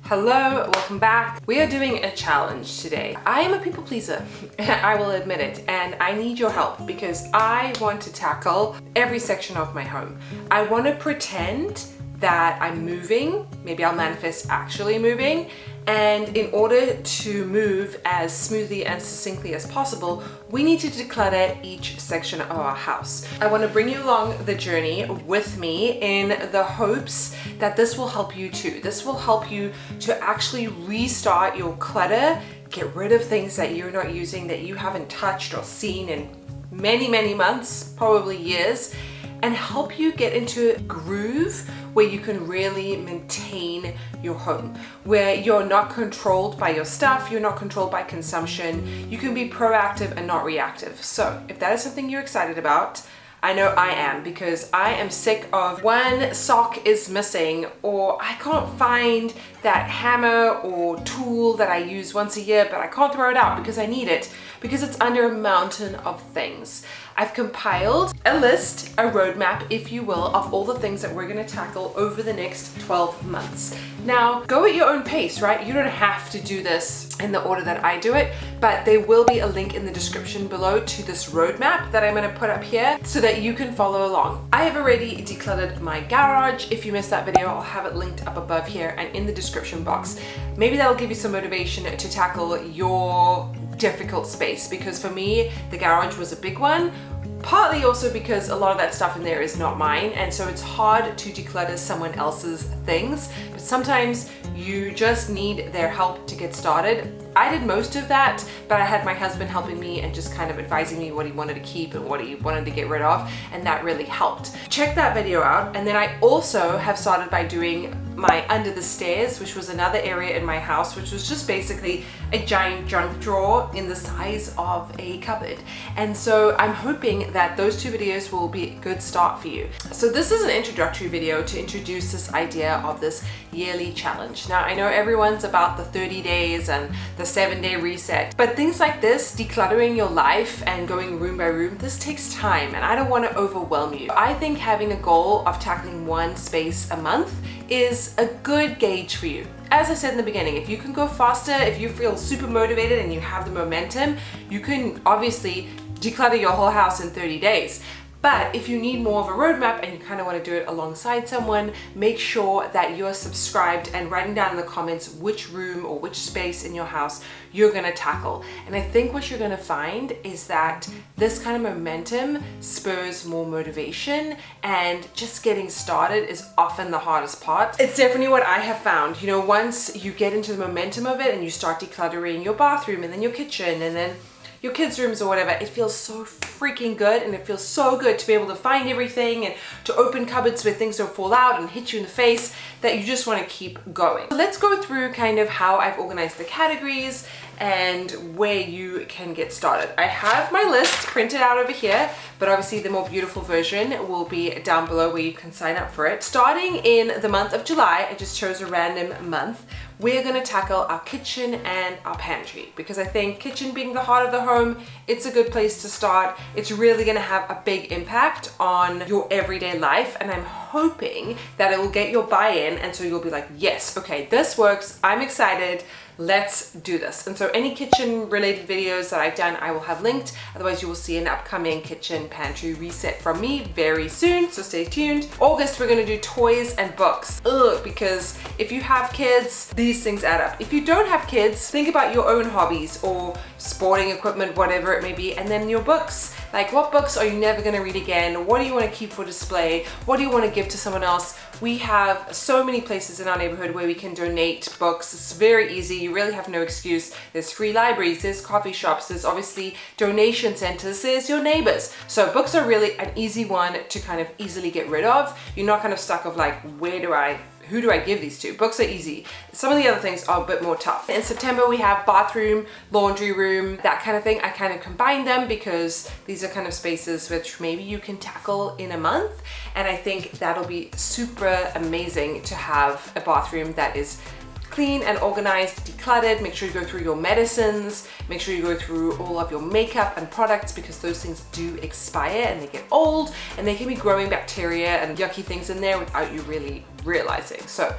Hello, welcome back. We are doing a challenge today. I am a people pleaser, I will admit it, and I need your help because I want to tackle every section of my home. I want to pretend that I'm moving, maybe I'll manifest actually moving, and in order to move as smoothly and succinctly as possible, we need to declutter each section of our house. I want to bring you along the journey with me in the hopes that this will help you too. This will help you to actually restart your clutter, get rid of things that you're not using, that you haven't touched or seen in many months, probably years, and help you get into a groove where you can really maintain your home, where you're not controlled by your stuff, you're not controlled by consumption, you can be proactive and not reactive. So if that is something you're excited about, I know I am, because I am sick of one sock is missing, or I can't find that hammer or tool that I use once a year, but I can't throw it out because I need it, because it's under a mountain of things. I've compiled a list, a roadmap, if you will, of all the things that we're gonna tackle over the next 12 months. Now, go at your own pace, right? You don't have to do this in the order that I do it, but there will be a link in the description below to this roadmap that I'm gonna put up here so that you can follow along. I have already decluttered my garage. If you missed that video, I'll have it linked up above here and in the description box. Maybe that'll give you some motivation to tackle your difficult space, because for me, the garage was a big one. Partly also because a lot of that stuff in there is not mine, and so it's hard to declutter someone else's things, but sometimes you just need their help to get started. I did most of that, but I had my husband helping me and just kind of advising me what he wanted to keep and what he wanted to get rid of, and that really helped. Check that video out. And then I also have started by doing my under the stairs, which was another area in my house, which was just basically a giant junk drawer in the size of a cupboard. And so I'm hoping that those two videos will be a good start for you. So this is an introductory video to introduce this idea of this yearly challenge. Now, I know everyone's about the 30 days and the 7-day reset, but things like this, decluttering your life and going room by room, this takes time, and I don't want to overwhelm you. I think having a goal of tackling one space a month is a good gauge for you. As I said in the beginning, if you can go faster, if you feel super motivated and you have the momentum, you can obviously declutter your whole house in 30 days. But if you need more of a roadmap and you kind of want to do it alongside someone, make sure that you're subscribed and writing down in the comments which room or which space in your house you're going to tackle. And I think what you're going to find is that this kind of momentum spurs more motivation, and just getting started is often the hardest part. It's definitely what I have found. You know, once you get into the momentum of it and you start decluttering your bathroom and then your kitchen and then your kids' rooms or whatever, it feels so freaking good, and it feels so good to be able to find everything and to open cupboards where things don't fall out and hit you in the face, that you just want to keep going. So let's go through kind of how I've organized the categories and where you can get started. I have my list printed out over here, but obviously the more beautiful version will be down below where you can sign up for it. Starting in the month of July, I just chose a random month. We're gonna tackle our kitchen and our pantry, because I think kitchen being the heart of the home, it's a good place to start. It's really gonna have a big impact on your everyday life, and I'm hoping that it will get your buy-in, and so you'll be like, yes, okay, this works, I'm excited, let's do this. And so any kitchen related videos that I've done, I will have linked. Otherwise, you will see an upcoming kitchen pantry reset from me very soon, so stay tuned. August, we're gonna do toys and books. Because if you have kids, these things add up. If you don't have kids, think about your own hobbies or sporting equipment, whatever it may be, and then your books. Like, what books are you never gonna read again? What do you wanna keep for display? What do you wanna give to someone else? We have so many places in our neighborhood where we can donate books. It's very easy. You really have no excuse. There's free libraries, there's coffee shops, there's obviously donation centers, there's your neighbors. So books are really an easy one to kind of easily get rid of. You're not kind of stuck of like, who do I give these to? Books are easy. Some of the other things are a bit more tough. In September, we have bathroom, laundry room, that kind of thing. I kind of combine them because these are kind of spaces which maybe you can tackle in a month. And I think that'll be super amazing to have a bathroom that is clean and organized, decluttered. Make sure you go through your medicines, make sure you go through all of your makeup and products, because those things do expire and they get old, and they can be growing bacteria and yucky things in there without you really realizing. So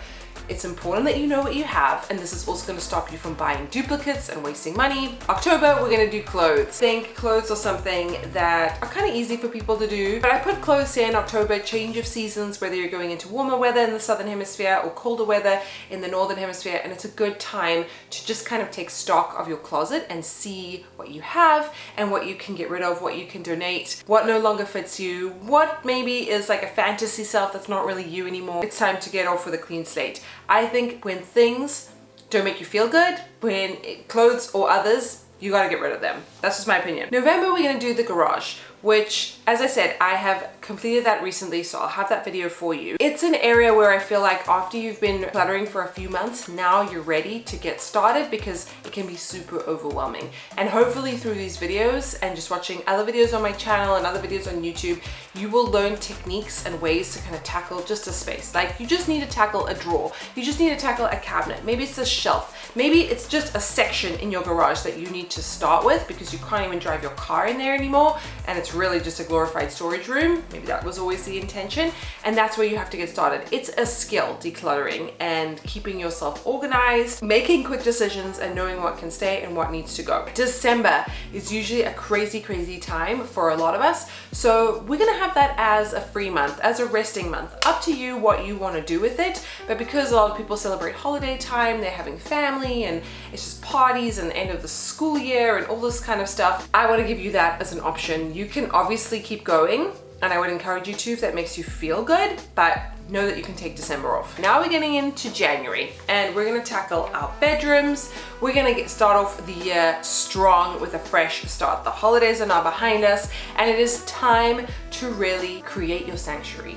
It's important that you know what you have, and this is also going to stop you from buying duplicates and wasting money. October, we're going to do clothes. Think clothes are something that are kind of easy for people to do, but I put clothes here in October, change of seasons, whether you're going into warmer weather in the southern hemisphere or colder weather in the northern hemisphere, and it's a good time to just kind of take stock of your closet and see what you have and what you can get rid of, what you can donate, what no longer fits you, what maybe is like a fantasy self that's not really you anymore. It's time to get off with a clean slate. I think when things don't make you feel good, when clothes or others, you gotta get rid of them. That's just my opinion. November, we're gonna do the garage, which, as I said, I have completed that recently, so I'll have that video for you. It's an area where I feel like after you've been cluttering for a few months, now you're ready to get started because it can be super overwhelming. And hopefully through these videos and just watching other videos on my channel and other videos on YouTube, you will learn techniques and ways to kind of tackle just a space. Like, you just need to tackle a drawer. You just need to tackle a cabinet. Maybe it's a shelf. Maybe it's just a section in your garage that you need to start with because you can't even drive your car in there anymore, and it's really just a glorified storage room. Maybe that was always the intention, and that's where you have to get started. It's a skill, decluttering and keeping yourself organized, making quick decisions and knowing what can stay and what needs to go. December is usually a crazy time for a lot of us, so we're gonna have that as a free month, as a resting month. Up to you what you want to do with it, but because a lot of people celebrate holiday time, they're having family and it's just parties and the end of the school year and all this kind of stuff, I want to give you that as an option. You can obviously keep going, and I would encourage you to if that makes you feel good, but know that you can take December off. Now we're getting into January, and we're gonna tackle our bedrooms. We're gonna start off the year strong with a fresh start. The holidays are now behind us, and it is time to really create your sanctuary.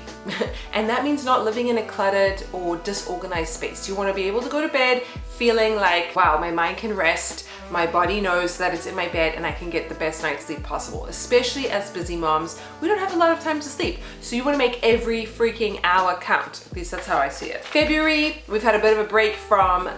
And that means not living in a cluttered or disorganized space. You wanna be able to go to bed feeling like, wow, my mind can rest, my body knows that it's in my bed, and I can get the best night's sleep possible. Especially as busy moms, we don't have a lot of time to sleep. So you wanna make every freaking hour count. At least that's how I see it. February, we've had a bit of a break from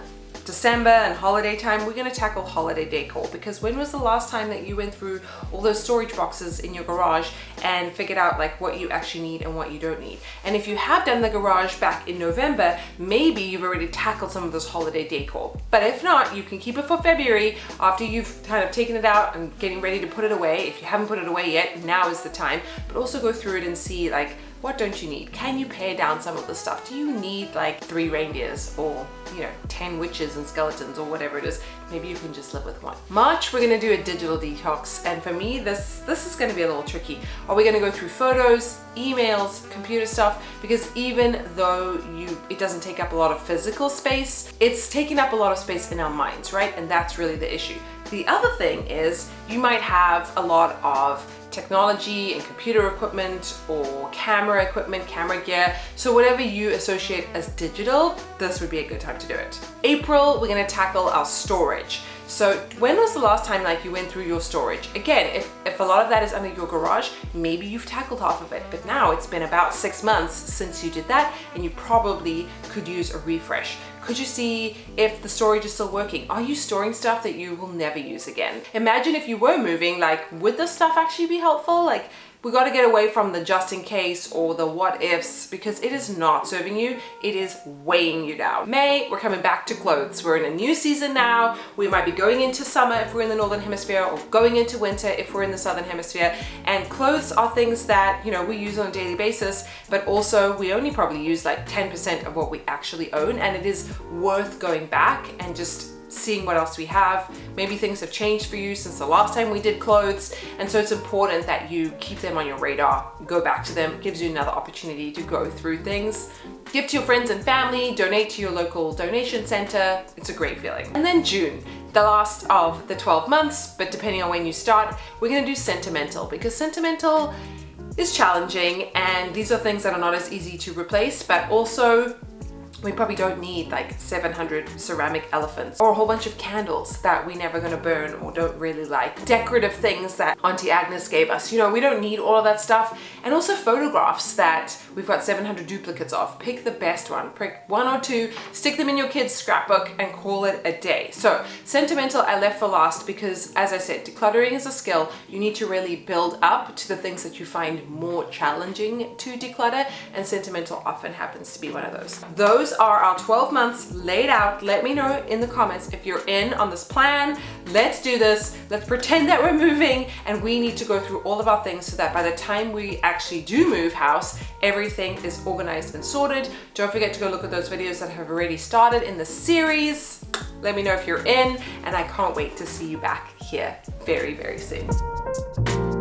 December and holiday time. We're gonna tackle holiday decor, because when was the last time that you went through all those storage boxes in your garage and figured out like what you actually need and what you don't need? And if you have done the garage back in November, maybe you've already tackled some of this holiday decor. But if not, you can keep it for February after you've kind of taken it out and getting ready to put it away. If you haven't put it away yet, now is the time. But also go through it and see like, what don't you need? Can you pare down some of the stuff? Do you need like 3 reindeers or 10 witches and skeletons or whatever it is? Maybe you can just live with 1. March, we're gonna do a digital detox, and for me, this is gonna be a little tricky. Are we gonna go through photos, emails, computer stuff? Because even though it doesn't take up a lot of physical space, it's taking up a lot of space in our minds, right? And that's really the issue. The other thing is you might have a lot of technology and computer equipment or camera equipment, camera gear. So whatever you associate as digital, this would be a good time to do it. April, we're gonna tackle our storage. So when was the last time like you went through your storage? Again, if a lot of that is under your garage, maybe you've tackled half of it, but now it's been about 6 months since you did that, and you probably could use a refresh. Could you see if the storage is still working? Are you storing stuff that you will never use again? Imagine if you were moving, like, would this stuff actually be helpful? Like, we got to get away from the just in case or the what ifs, because it is not serving you. It is weighing you down. May, we're coming back to clothes. We're in a new season now. We might be going into summer if we're in the northern hemisphere, or going into winter if we're in the southern hemisphere. And clothes are things that, we use on a daily basis, but also we only probably use like 10% of what we actually own. And it is worth going back and just seeing what else we have. Maybe things have changed for you since the last time we did clothes, and so it's important that you keep them on your radar, go back to them. It gives you another opportunity to go through things, give to your friends and family, donate to your local donation center. It's a great feeling. And then June, the last of the 12 months, but depending on when you start, we're gonna do Sentimental, because Sentimental is challenging, and these are things that are not as easy to replace, but also we probably don't need like 700 ceramic elephants or a whole bunch of candles that we never gonna burn or don't really like. Decorative things that Auntie Agnes gave us. We don't need all of that stuff. And also photographs that we've got 700 duplicates of. Pick the best one. Pick 1 or 2, stick them in your kid's scrapbook and call it a day. So Sentimental I left for last because, as I said, decluttering is a skill. You need to really build up to the things that you find more challenging to declutter, and Sentimental often happens to be one of those. Those are our 12 months laid out. Let me know in the comments if you're in on this plan. Let's do this. Let's pretend that we're moving and we need to go through all of our things so that by the time we actually do move house, everything is organized and sorted. Don't forget to go look at those videos that have already started in the series. Let me know if you're in, and I can't wait to see you back here very, very soon.